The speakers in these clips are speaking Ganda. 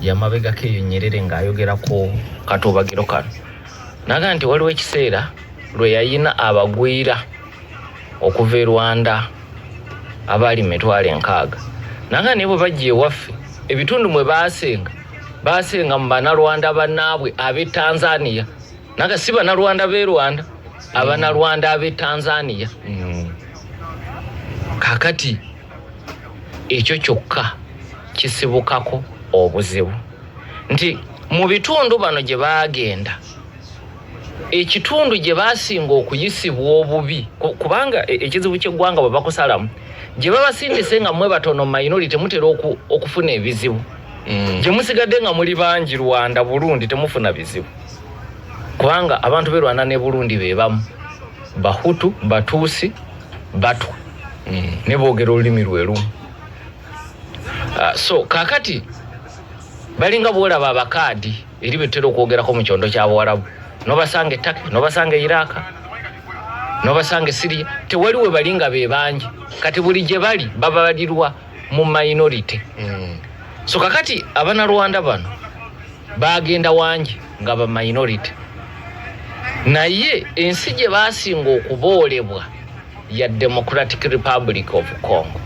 yamabega ke Nyerere ng'ayogerako katobagiro kano naga nti waliwo ekiseera lwe yayina abagwira okuva e Rwanda abali 60,000 naga nibo bajje ewaffe ebitundu mwe basenga mu Bannarwanda bannaabwe ab'e Tanzania naga si Bannarwanda b'e Rwanda Abannarwanda ab'e Tanzania kakati ekyo kyokka kisibukako obuzibu nti mu bitundu bano gye baagenda ekitundu gye basinga okuyisibwa obubi kubanga ekizibu ky'eggwanga bwe bakusalamu gye babasindise nga mmwe batono minority mutera okufuna ebizibu gye musigadde nga muli bangi Rwanda Burundi temufuna bizibu kubanga abantu b'e Rwanda ne Burundi be bamu Bahutu Batuusi Batwa ne boogera olulimi lwe lumu so kakati balinga bwolaba abakaadi eri betera okwogerako mu kyondo ky'Abawarabu nobasanga Turkey nobasanga Iraq nobasanga Syria tewaliwe balinga be bangi kati buli gye bali babalirwa mu minority so kakati Abannarwanda bano bagenda wangi nga ba minority naye ensi gye basinga okuboolebwa ya Democratic Republic of Congo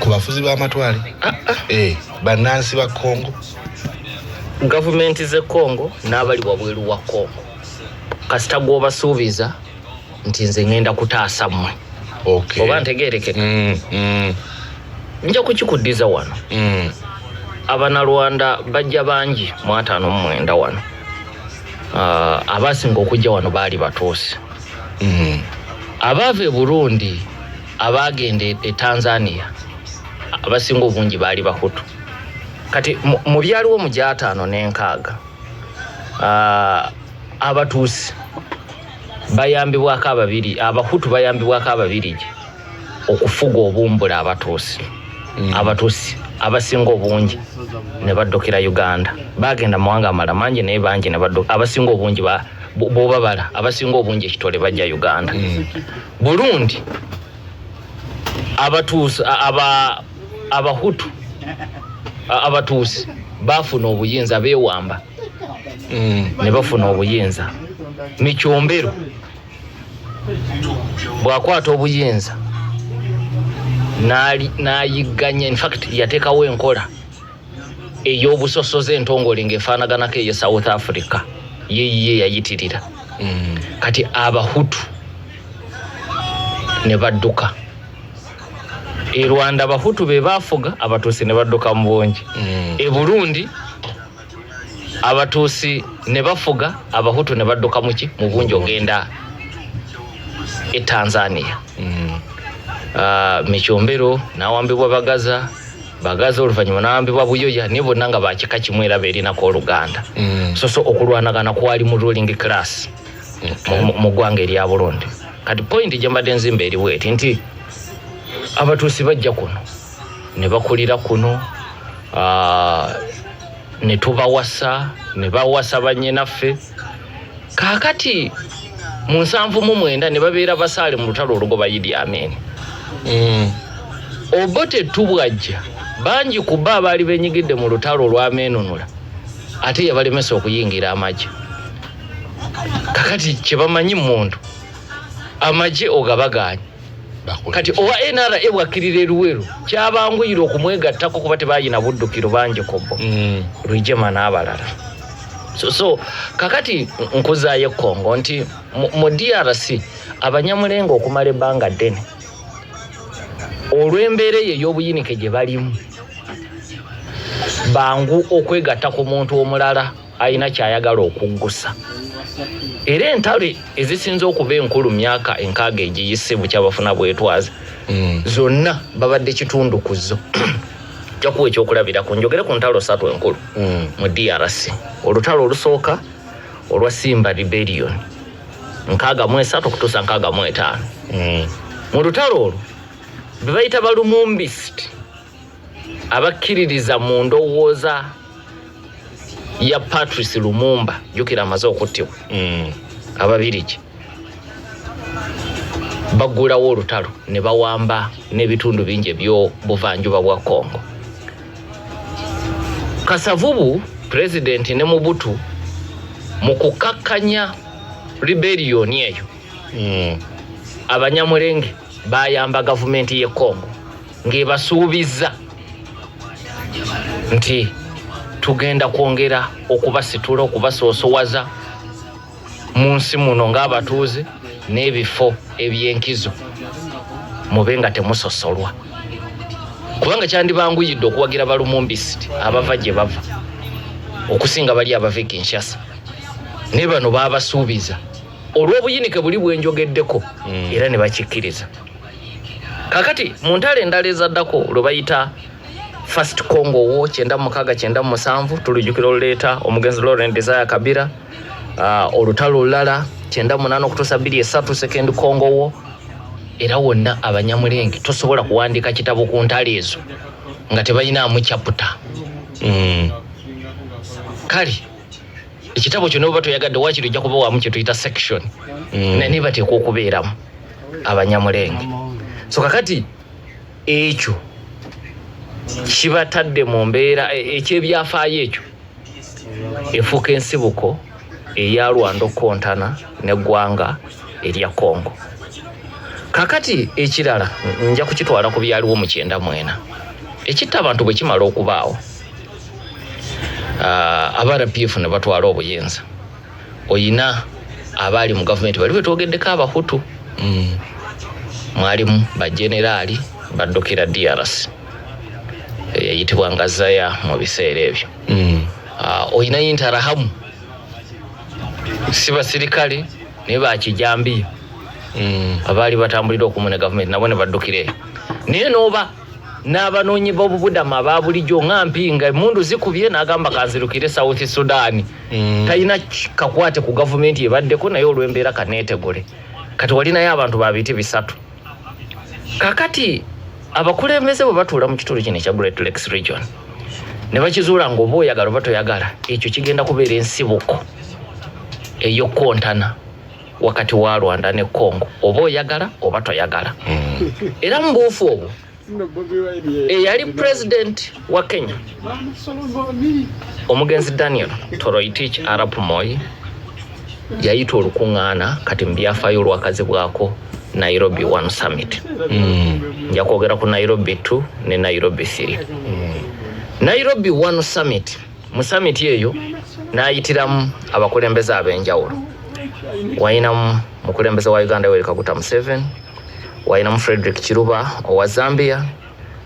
ku bafuzi b'amatwale bannansi ba Congo gavumenti z'e Congo n'abali wabweru wa Congo kasita gw'obasuubiza nti nze ngenda kutaasa mmwe oba ntegeerekeka nja kukikuddiza wano Abannarwanda bajja bangi mu 59 wano abasinga okujja wano baali batuusi abaava e Burundi abagenda e Tanzania abasinga obungi baali Bahutu kati mu byaliwo mu 56 abatuusi bayambibwako ababiri Abahutu bayambibwako ababirigi okufuga obumbula abatuusi abatuusi abasinga obungi ne baddukira Uganda bagenda mawanga amala mangi naye bangi ne badduka abasinga obungi bobabala abasinga obungi ekitole bajja Uganda Burundi abatuusi Abahutu abatuusi bafuna obuyinza beewamba ne bafuna obuyinza Micombero bwakwata obuyinza n'ayigganya in fact yateekawo enkola ey'obusosoze entongole ng'efaanaganako eyo South Africa ye yayitirira kati Abahutu ne badduka e Rwanda Abahutu be baafuga abatuusi ne badduka mu bungi e Burundi abatuusi ne bafuga Abahutu ne badduka mu bungi ogenda e Tanzania Micombero n'awambibwa Bagaza oluvannyuma n'awambibwa Buyoya ne bonna nga bakika kimu era beerinako Oluganda so okulwanagana kwali mu ruling class mu ggwanga erya Burundi kati point gye mbadde nzimba eriwo eti nti abatuusi bajja kuno ne bakulira kuno ne tubawasa ne bawasa bannyinaffe kaakati mu 79 ne babeera basaale mu lutalo olugoba Idi Amin Obote tubwajja bangi kuba abaali benyigidde mu lutalo olw'ameenunula ate yabalemesa okuyingira amagye kakati kye bamanyi muntu amagye ogabaganya kati owa NRA bwakirira eruweru kyabanguyira okumwegattako kuba tebayina buddukiro bangi kobbo Rwigema n'abalala so kakati nkuzaayo Congo nti mu DRC abanyamulengo okumala ebbanga ddene olw'embeera eyo ey'obuyinike gye balimu bangu okwegatta ku muntu omulala alina kyayagala okuggusa era entalo ezisinza okuba enkulu myaka 6 egiyise bukyabafuna bwetwaze zonna babadde kitundu kuzo jakuwa ekyokulabirako njogere ku ntalo 3 enkulu mu DRC olutalo olusooka olwa Simba Rebellion 63 okutuusa 65 mu lutalo olwo bebayita balumumbist abakkiririza mu ndowooza ya Patrice Lumumba jukira amaze okuttibwa ababirigi baggulawo olutalo ne bawamba n'ebitundu bingi by'obuvanjuba bwa Congo Kasavubu president ne Mobutu mu kukakkanya rebellion eyo Abanyamulenge bayamba gavumenti y'e Congo ng'ebasuubiza nti tugenda kwongera okubasitula okubasoosowaza mu nsi muno ng'abatuuze n'ebifo eby'enkizo mube nga temusosolwa kubanga kyandibanguyidde okuwagira balumumbisi abava gye bava okusinga bali abava e Kinshasa ne bano baabasuubiza olw'obuyinike buli bwenjogeddeko era ne bakikkiriza. Kakati mu ntalo endala ezaddako lwe bayita First Congo War 96-97 tulijjukira oluleeta omugenzi Laurent Desire Kabila, olutalo olulala 98-23 Second Congo War. Era wonna Abanyamulenge tosobola kuwandiika kitabo ku ntalo ezo nga tebalinamu chapter. Kale ekitabo kyo noba toyagadde wakiri ojja kuba wamu kye tuyita section ne bateekwa okubeeramu Abanyamulenge. So kakati ekyo kibatadde mu mbeera ekyebyafaayo ekyo efuuka ensibuko eya Lwando kontana n'eggwanga erya Congo. Kakati ekirala nja kukitwala ku byaliwo mu 94 ekitta abantu bwe kimala okubaawo RPF ne batwala obuyinza oyina abaali mu gavumenti bali betwogeddeko Abahutu mwalimu bajenerali baddukira DRC eyitibwa Ngazaya mu biseera ebyo. Oyina Interahamwe si basirikale ne bakijambiya abaali batambulira okumu ne gavumenti nabo ne baddukira eyo naye nooba n'abanoonyi b'obubudamu abaabulijjo nga Mpinga emmundu zikubye n'agamba kanzirukire South Sudan talina kakwate ku gavumenti ebaddeko naye olw'embeera kaneetegule kati walinayo abantu babiti bisatu. Kakati abakulembeze bwe batuula mu kitundu kino ekya Great Lakes Region ne bakizuula ng'oba oyagala oba toyagala ekyo kigenda kubeera ensibuko ey'okkontana wakati wa Rwanda ne Congo oba oyagala oba toyagala. Era mu buufu obwo eyali president wa Kenya omugenzi Daniel Toroitich Arap Moi yayita olukuŋŋaana kati mu byafaayo olwakazibwako Nairobi 1 Summit. Nja kwogera ku Nairobi 2 ne Nairobi 3. Nairobi 1 Summit mu summit eyo n'ayitiramu abakulembeze ab'enjawulo. Wayinamu mukulembeze wa Uganda Yoweri Kaguta Museveni, wayinamu Frederick Chiruba owa Zambia,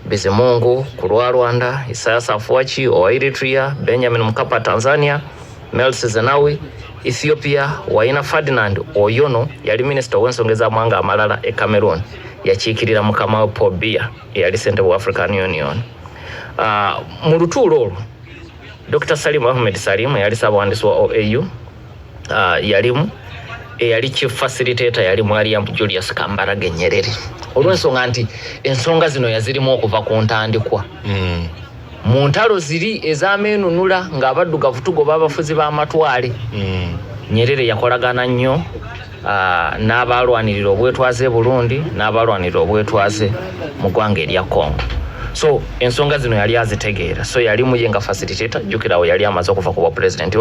Bizimungu ku lwa Rwanda, Isaias Afwerki owa Eritrea, Benjamin Mkapa Tanzania, Meles Zenawi Ethiopia, wayina Ferdinand Oyono yali minister w'ensonga ez'amawanga amalala e Cameroon yakiikirira mukama we Paul Biya eyali ssentebe wa African Union. Mu lutuulo olwo Dr. Salim Ahmed Salim yali ssaabawandiisi wa OAU, yalimu eyali chief facilitator yali Mwaliam Julius Kambarage Nyerere. Olw'ensonga nti ensonga zino yazirimu okuva ku ntandikwa. Mu ntalo ziri ez'ameenunula ng'abaddugavu tugoba abafuzi b'amatwale. Nyerere yakolagana nnyo n'abalwanirira obwetwaze e Burundi n'abalwanirira obwetwaze mu ggwanga erya Congo. So ensonga zino yali azitegeera, so yali muyenga facilitator jukirawo yali amaze okuva ku bwa president.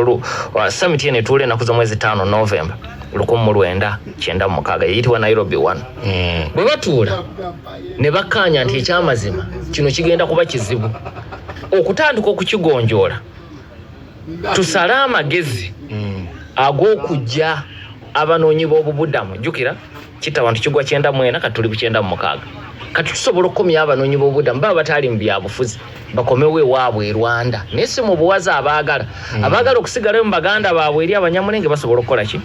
Summit eno etuula ennaku z'omwezi 5 November 1996 yayitibwa Nairobi 1. Bwe batuula ne bakkaanya nti ekyamazima kino kigenda kuba kizibu okutandika okukigonjoola tusale amagezi ag'okujja abanoonyi b'obubudamu. Jukira kitawa nti kigwa 94 kati tuli ku 96 kati tusobola okukomya abanoonyi b'obubudamu baba bataali mu byabufuzi bakomewo ewaabwe e Rwanda naye si mu buwaze abaagala okusigalayo mu baganda baabwe eri Abanyamulenge basobola okukola ki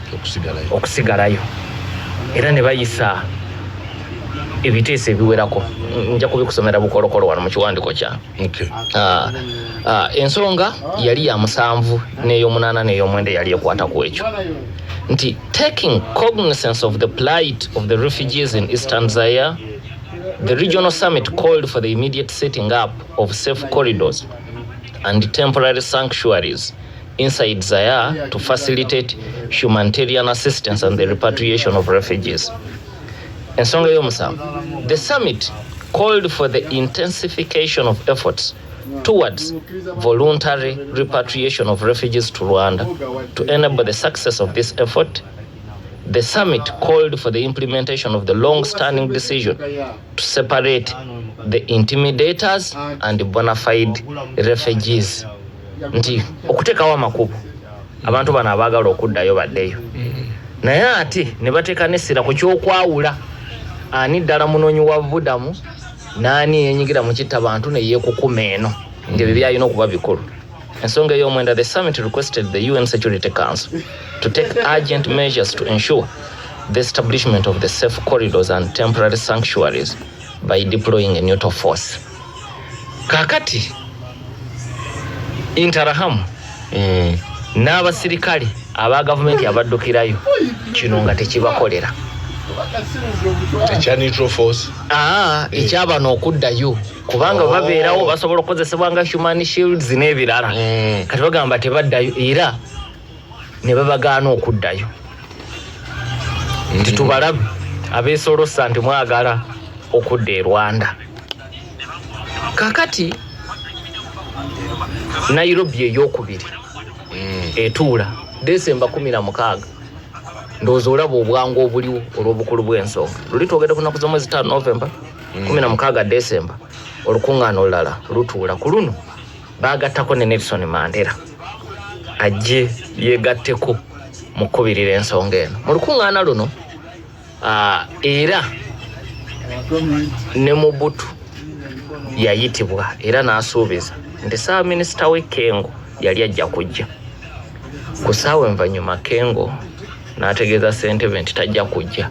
okusigalayo era ne bayisa ebiteeso ebiwerako. Nja kubikusomera bukolokolo wano mu kiwandiiko kya ensonga yali ya 7 n'ey'omunaana n'ey'omwenda yali ekwata ku ekyo nti taking cognizance of the plight of the refugees in Eastern Zaire, the regional summit called for the immediate setting up of safe corridors and temporary sanctuaries inside Zaire to facilitate humanitarian assistance and the repatriation of refugees. The summit called for the intensification of efforts towards voluntary repatriation of refugees to Rwanda. To enable the success of this effort, the summit called for the implementation of the long-standing decision to separate the intimidators and bona fide refugees. Nti okutekawo amakubo abantu bano abaagala okuddayo baddeyo. Naye ate ne bateeka n'essira ku kyokwawula ani ddala munoonyi wa budamu n'ani yenyigira mu kittabantu ne yeekukuma eno ng'ebyo byalina okuba bikulu. Ensonga ey'omwenda, the summit requested the UN Security Council to take urgent measures to ensure the establishment of the safe corridors and temporary sanctuaries by deploying a neutral force. Kakati Interahamwe n'abasirikale aba gavumenti abaddukirayo kino nga tekibakolera. Tekya neutral force. Ekyaba n'okuddayo kubanga babeerawo basobola okukozesebwa nga human shields n'ebirala. Kati bagamba tebaddayo era ne babagaana okuddayo. Nti tubalabe abeesolosa nti mwagala okudda e Rwanda. Kakati Nairobi ey'okubiri etuula December 16. Ndowooza olaba obwangu obuliwo olw'obukulu bw'ensonga. Luli twogedde ku nnaku z'omwezi 5 November 16 December olukuŋŋaana olulala lutuula ku luno baagattako ne Nelson Mandela ajje yeegatteko mu kkubirira ensonga eno mu lukuŋŋaana luno. Era ne Mobutu yayitibwa era n'asuubiza nti ssaawa minisita we Kengo yali ajja kujja. Ku ssaawa envanyuma Kengo n'ategeeza Ssentebe nti tajja kujja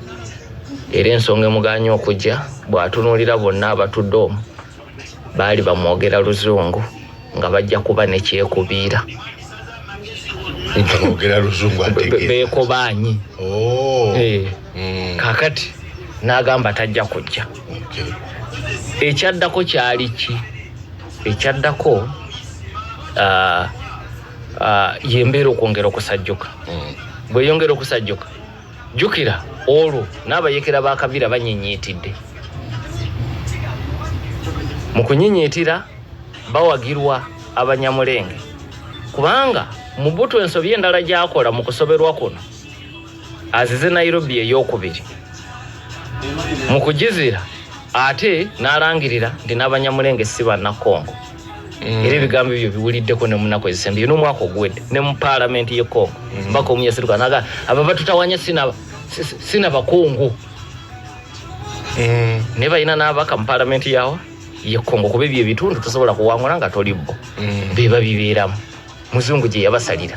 era ensonga emugaanya okujja bw'atunuulira bonna abatudde omwo baali bamwogera Luzungu nga bajja kuba ne kyekubiira. Beekobaanyi. Kakati n'agamba tajja kujja. Ekyaddako kyali ki? Ekyaddako yembeera okwongera okusajjuka. Bweyongera okusajjuka jjukira olwo n'abayekera ba Kabira banyenyeetidde. Mu kunyinyiitira bawagirwa Abanyamulenge kubanga Mobutu ensobi endala gy'akola mu kusoberwa kuno azize Nairobi ey'okubiri. Mu kugizira ate n'alangirira nti n'Abanyamulenge si bannakongo. Era ebigambo ebyo biwuliddeko ne munaku ezisembi n'omwaka oguwedde ne mu paalamenti y'e Congo. Mbaka omu yasirika n'agamba abo batutawanya sina bakungu. Ne balina n'abaka mu paalamenti yawa y'e Congo kuba ebyo ebitundu tosobola kuwangula nga toli bo. Beba bibeeramu. Muzungu gye yabasalira.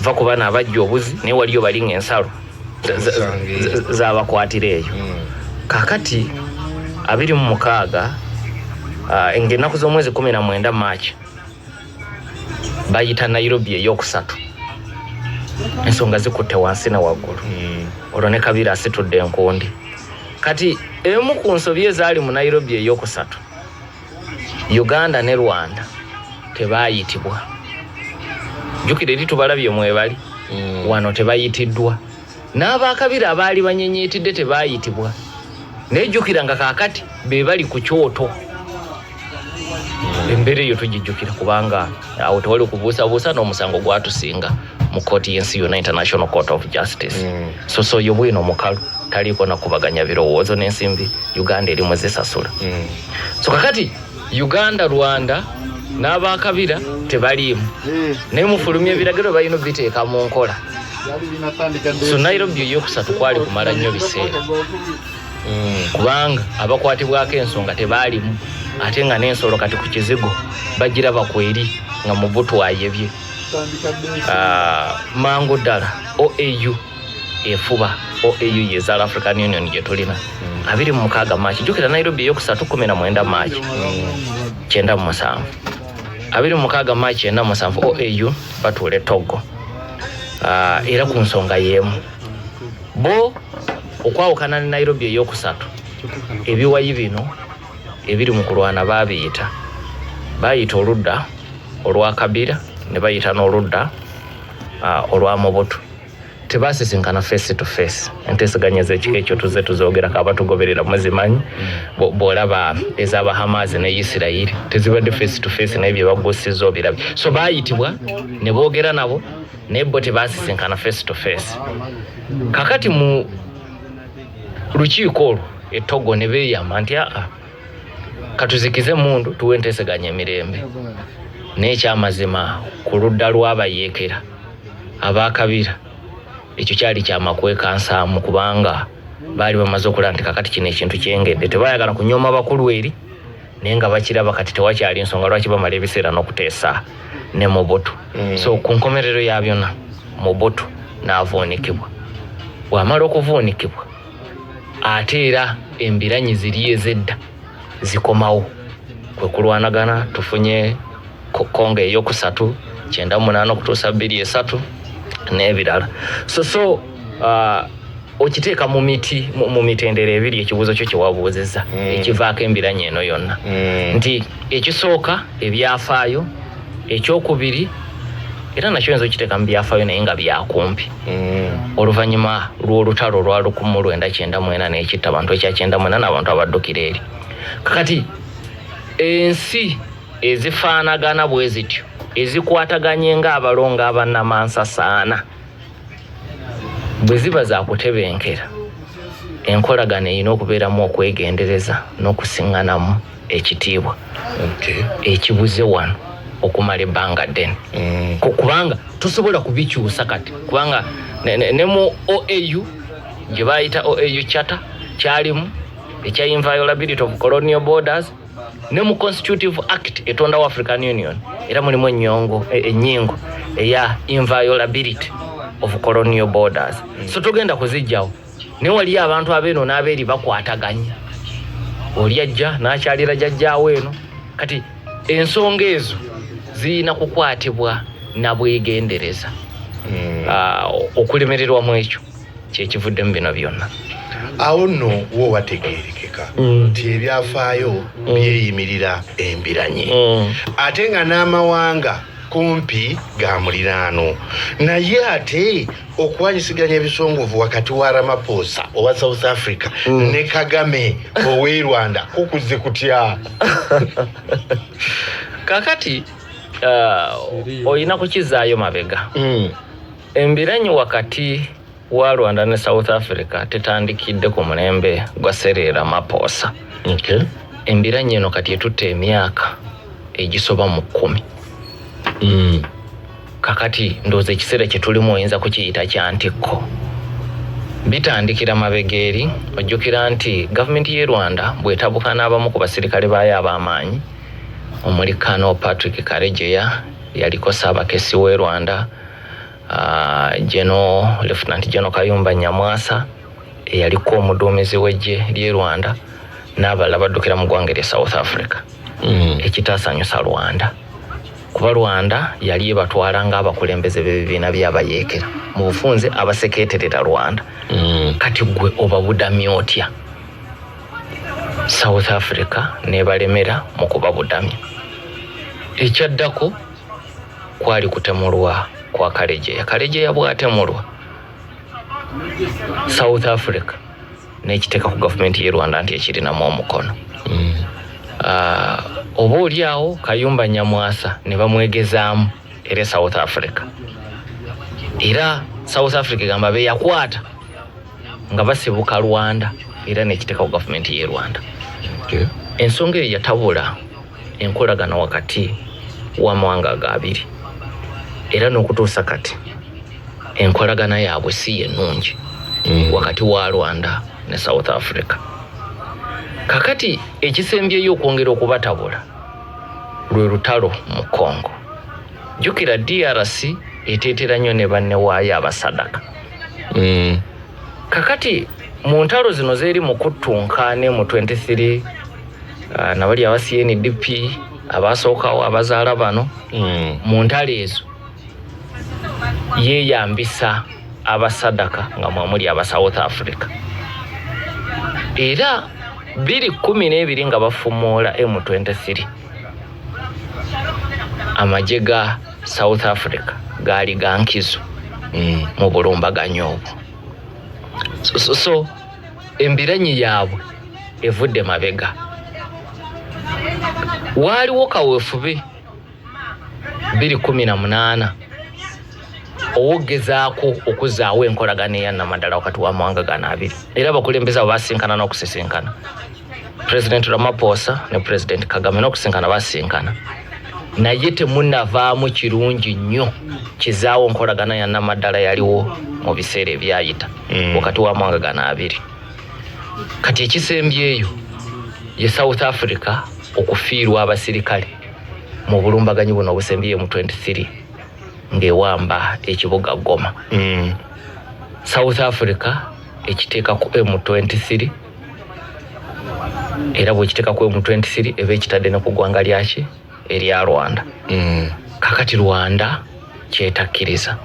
Va ku bana abajja obuzi naye waliyo balinga ensalo z'abakwatira eyo. Kakati 26 ennaku z'omwezi 19 March bayita Nairobi ey'okusatu. Ensonga zikutte wansi na waggulu. Olwo ne Kabira asitudde enkundi. Kati emu ku nsobi ezaali mu Nairobi ey'okusatu Uganda ne Rwanda tebaayitibwa. Jjukira eri tubalabye mwebali wano tebayitiddwa. N'Abakabira abaali banyenyeetidde tebaayitibwa. Naye jjukira nga kaakati be bali ku kyoto. Embeera eyo tugijjukira kubanga awo tewali kubuusabuusa n'omusango gwatusinga mu kkooti y'ensi yonna International Court of Justice. So oyo bwino omukalu taliiko nakubaganya birowoozo n'ensimbi Uganda eri muzisasula. So kakati Uganda Rwanda n'Abakabira tebaliimu naye mufulumya ebiragiro balina obiteeka mu nkola. So Nairobi ey'okusatu kwali kumala nnyo biseera kubanga abakwatibwako ensonga tebaalimu ate nga n'ensolo kati ku kizigo bagiraba kweri nga Mobutu ayebye. Mangu ddala OAU efuba OAU ye South African Union gye tulina 26 March. Jjukira Nairobi ey'okusatu 19 March 97. 26 March 97 OAU batuule Togo. Era ku nsonga y'emu bo okwawukana ne Nairobi ey'okusatu ebiwayi bino ebiri mu kulwana bayita oludda olwa Kabira ne bayita n'oludda olwa Mobutu. tebasisinkana face to face enteseganya z'ekika ekyo tuze tuzogerako abatugoberera muzimanyi bw'olaba ez'Abahamas ne Isirayiri tezibadde face to face naye bye bagosizza obirabye so baayitibwa ne boogera nabo naye bo tebasisinkana face to face kakati mu lukiiko olwo Togo ne beeyama nti katuzikize mundu tuwe enteseganya emirembe n'ekyamazima ku ludda lw'abayeekera abaakabira ekyo kyali kyamakweka nsaamu kubanga baali bamaze okulaba nti kakati kino ekintu kyengedde tebaayagala kunyooma bakulu eri naye nga bakiraba kati tewakyali ensonga lwaki bamala ebiseera n'okuteesa ne Mobutu so ku nkomerero ya byonna Mobutu n'avuunikibwa bw'amala okuvuunikibwa ate era embiranyi ziri ez'edda zikomawo kwe kulwanagana tufunye konga eyokusatu 98 okutuusa 23 n'ebirala so okiteeka mu mitendera ebiri ekibuuzo kyo kyewabuuzizza ekivaako embiranyi eno yonna nti ekisooka ebyafaayo ekyokubiri era nakyo yinza okiteeka mu byafaayo naye nga byakumpi oluvannyuma lw'olutalo olwa 1994 n'ekitta abantu ekya 94 n'abantu abaddukira eri kakati ensi ezifaanagana bwe zityo ezikwataganye ng'abalongo abannamansasana bwe ziba za kutebenkera enkolagano erina okubeeramu okwegendereza n'okusiŋŋanamu ekitiibwa ekibuze wano okumala ebbanga ddene kubanga tosobola kubikyusa kati kubanga ne mu OAU gye bayita OAU charter kyalimu ekya inviolability of colonial borders ne mu constitutive act etondawo African Union era mulimu ennyingo eya inviolability of colonial borders so togenda kuzijjawo naye waliyo abantu abeeno n'abeeri bakwataganye oli ajja n'akyalira jjajjaawo eno kati ensonga ezo zirina kukwatibwa na bwegendereza okulemererwa mu ekyo kyekivuddemu bino byonna awo nno wo wategeerekeka nti ebyafaayo byeyimirira embiranyi ate nga n'amawanga kumpi ga muliraano naye ate okuwanyisiganya ebisongovu wakati wa Ramaphosa owa South Africa ne Kagame ow'e Rwanda kukuze kutya kakati oyina kukizaayo mabega embiranyi wakati wa Rwanda ne South Africa tetandikidde ku mulembe gwa Cyril Ramaphosa embiranyi eno kati etutte emyaka egisoba mu 10 kakati ndowooza ekiseera kye tulimu oyinza kukiyita kya ntikko bitandikira mabega eri ojjukira nti gavumenti y'e Rwanda bw'etabuka n'abamu ku basirikale baayo ab'amaanyi omuli Colonel Patrick Karegeya yaliko Ssaabakessi w'e Rwanda Lieutenant General Kayumba Nyamwasa eyaliko omuduumizi w'eggye ly'e Rwanda n'abalala baddukira mu ggwanga erya South Africa ekitaasanyusa Rwanda kuba Rwanda yali ebatwala ng'abakulembeze b'ebibiina by'abayeekera mu bufunze abasekeeterera Rwanda kati gwe obabudamya otya South Africa nebalemera mu kubabudamya ekyaddako kwali kutemulwa kwa Karegeya bwatemulwa South Africa n'ekiteeka ku gavumenti y'e Rwanda nti ekirinamu omukono oba oliawo Kayumba Nyamwasa ne bamwegezaamu eri South Africa era South Africa gamba beyakwata nga basibuka Rwanda era n'ekiteeka ku gavumenti y'e Rwanda ensonga eyo yatabula enkolagana wakati w'amawanga agabiri era n'okutuusa kati enkolagana yaabwe si yennungi wakati wa Rwanda ne South Africa kakati ekisembyeyo okwongera okubatabula lwe lutalo mu Congo jjukira DRC eteetera nnyo ne banne waayo abasadaka kakati mu ntalo zino zeri mu kuttunka ne mu 23 nabali aba CNDP abasookawo abazaala bano mu ntalo ezo yeeyambisa abasadaka nga mwamuli aba South Africa era 2012 nga bafumoola M23 amagye ga South Africa gaali ga nkizo mu bulumbaganyi obwo. So embiranyi yaabwe evudde mabega. Waaliwo kaweefube 2018 owogezaako okuzaawo enkolagana eya Namaddala wakati w'amawanga gano abiri, era abakulembeze abo basinkana n'okusisinkana. President Ramaphosa ne President Kagame n'okusinkana basinkana, naye temunnavaamu kirungi nnyo kizaawo nkolagana ya Namaddala yaliwo mu biseera ebyayita wakati w'amawanga gano abiri. Kati ekisembyeyo ye South Africa okufiirwa abasirikale mu bulumbaganyi buno obusembyeyo mu 23 ng'ewamba ekibuga Goma. South Africa ekiteeka ku M23 era bwekiteeka ku M23 eba ekitadde ne ku ggwanga lyaki erya Rwanda. Kakati Rwanda kyetakkiriza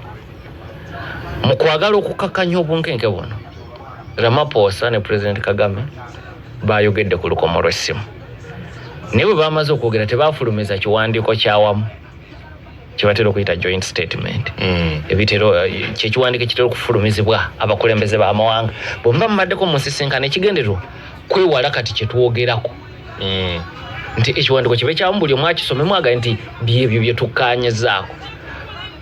mu kwagala okukakkanya obunkenke buno. Ramaphosa ne President Kagame bayogedde ku lukomo lw'essimu, naye bwe bamaze okwogera tebaafulumiza kiwandiiko kyawamu kibatera okuyita joint statement. Ebitero kyekiwandiiko ekitera okufulumizibwa abakulembeze b'amawanga bwe mubaddeko mu nsisinkano ekigendererwa kwewala kati kyetwogerako nti ekiwandiiko kibe kyamu buli omu akisomemu agaye nti byebyo bye tukkaanyizaako.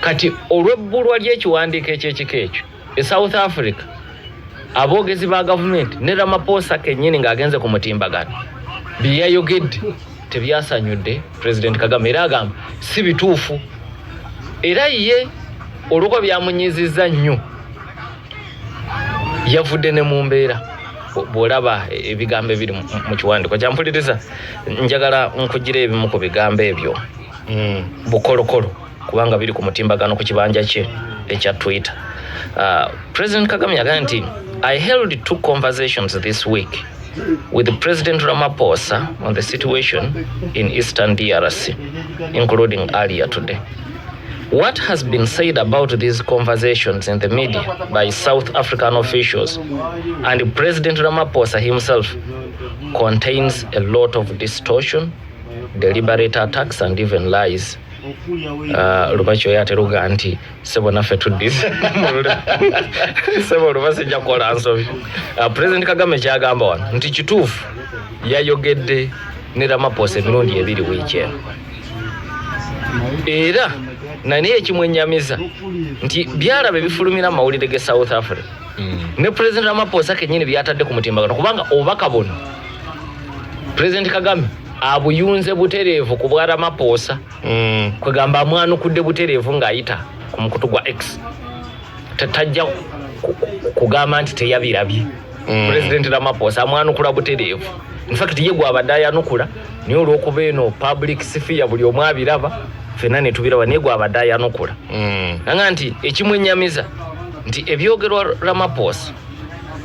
Kati olw'ebbulwa ly'ekiwandiiko ekyekika ekyo e South Africa aboogezi ba gavumenti ne Ramaphosa kennyini ng'agenze ku mutimbagano bye yayogedde tebyasanyudde President Kagame, era agamba si bituufu, era ye olw'okuba byamunyizizza nnyo yavudde ne mu mbeera. Bw'olaba ebigambo ebiri mu kiwandiiko kyampuliriza, njagala nkugira ebimu ku bigambo ebyo bukolokolo kubanga biri ku mutimbagano ku kibanja kye ekya Twitter. President Kagame yagamba nti I held 2 conversations this week with President Ramaphosa on the situation in Eastern DRC, including earlier today. What has been said about these conversations in the media by South African officials and President Ramaphosa himself contains a lot of distortion, deliberate attacks and even lies. Lubacho yateruga nti sebo naffe tuddize sebo lubasijja kukola nsobi. President Kagame kyagamba wano nti kituufu yayogedde ne Ramaphosa emirundi 2 wiiki eno, era naye ekimwenyamiza nti byalaba ebifulumira amawulire ge South Africa ne President Ramaphosa kennyini byatadde ku mutimbagano, kubanga obubaka buno President Kagame abuyunze butereevu ku bwa Ramaphosa kwegamba amwanukudde butereevu ng'ayita ku mukutu gwa X. Tajja kugamba nti teyabirabye. President Ramaphosa amwanukula butereevu. In fact ye gwabadde ayanukula naye olw'okuba eno public sphere buli omu abiraba ffenna ne tubiraba naye gwabadde ayanukula. Nanga nti ekimwenyamiza nti ebyogerwa Ramaphosa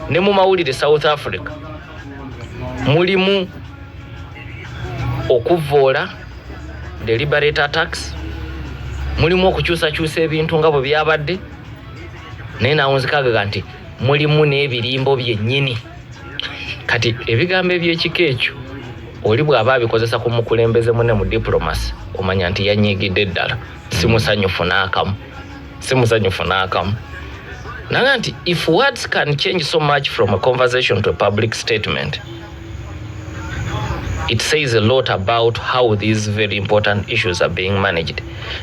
ne mu mawulire South Africa mulimu okuvoola deliberate attacks, mulimu okukyusakyusa ebintu nga bwe byabadde, naye nawunzikaga nti mulimu n'ebirimbo byennyini. Kati ebigambo eby'ekika ekyo oli bw'aba abikozesa ku mukulembeze munne mu diplomasi omanya nti yanyiigidde ddala, si musanyufu n'akamu. Nanga nti if words can change so much from a conversation to a public statement, it says a lot about how these very important issues are being managed.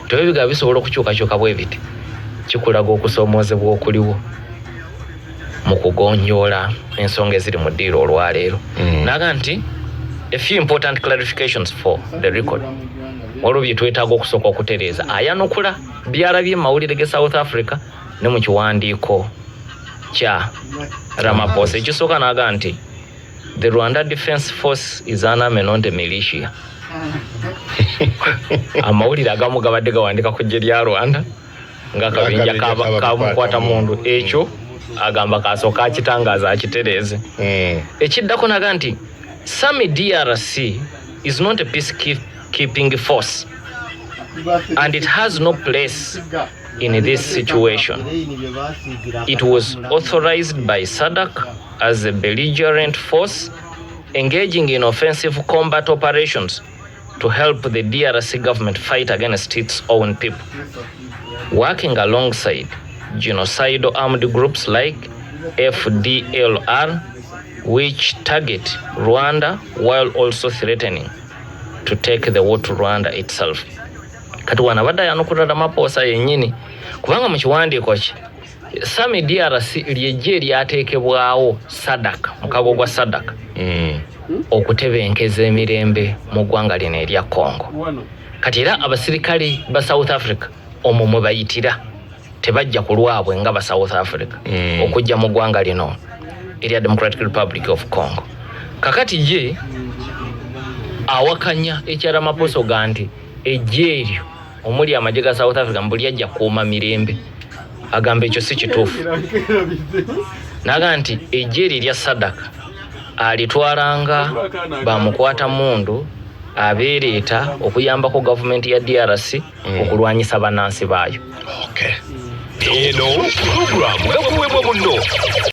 Tebiga bisobola okukyukakyuka bwe biti kikulaga okusoomoozebwa okuliwo mu kugonjoola ensonga eziri mu ddiiro olwaleero. Naga nti a few important clarifications for the record. Waliwo bye twetaaga okusooka okutereeza ayanukula byalabye mawulire ge South Africa ne mu kiwandiiko kya Ramaphosa. Ekisooka naga nti the Rwanda Defense Force is an army, not a militia. Amawulire agamu gabadde gawandika ku ggye lya Rwanda ng'akabinja kamukwata mundu, ekyo agamba kasooka akitangaaza akitereeze. Ekiddako naga nti SAMI DRC is not a peacekeeping force and it has no place in this situation. It was authorized by SADC as a belligerent force engaging in offensive combat operations to help the DRC government fight against its own people, working alongside genocidal armed groups like FDLR, which target Rwanda while also threatening to take the war to Rwanda itself. Kati wana bada yanukura Ramaphosa yennyini kubanga mu kiwandiiko kye Sami DRC lyejje lyateekebwawo SADC mukago gwa SADC okutebenkeza emirembe mu ggwanga lino erya Congo. Kati era abasirikale ba South Africa omwo mwe bayitira tebajja ku lwabwe nga ba South Africa okujja mu ggwanga lino erya Democratic Republic of Congo. Kakati ye awakanya ekya Ramaphosa ganti ejje eryo omuli amagye ga South Africa mbuli ajja kuuma mirembe. Agamba ekyo si kituufu. Naga nti ejje lya SADC alitwalanga bamukwata mundu abeereeta okuyambako gavumenti ya DRC okulwanyisa bannansi baayo. Okay. Eno program gakuwebwa muno.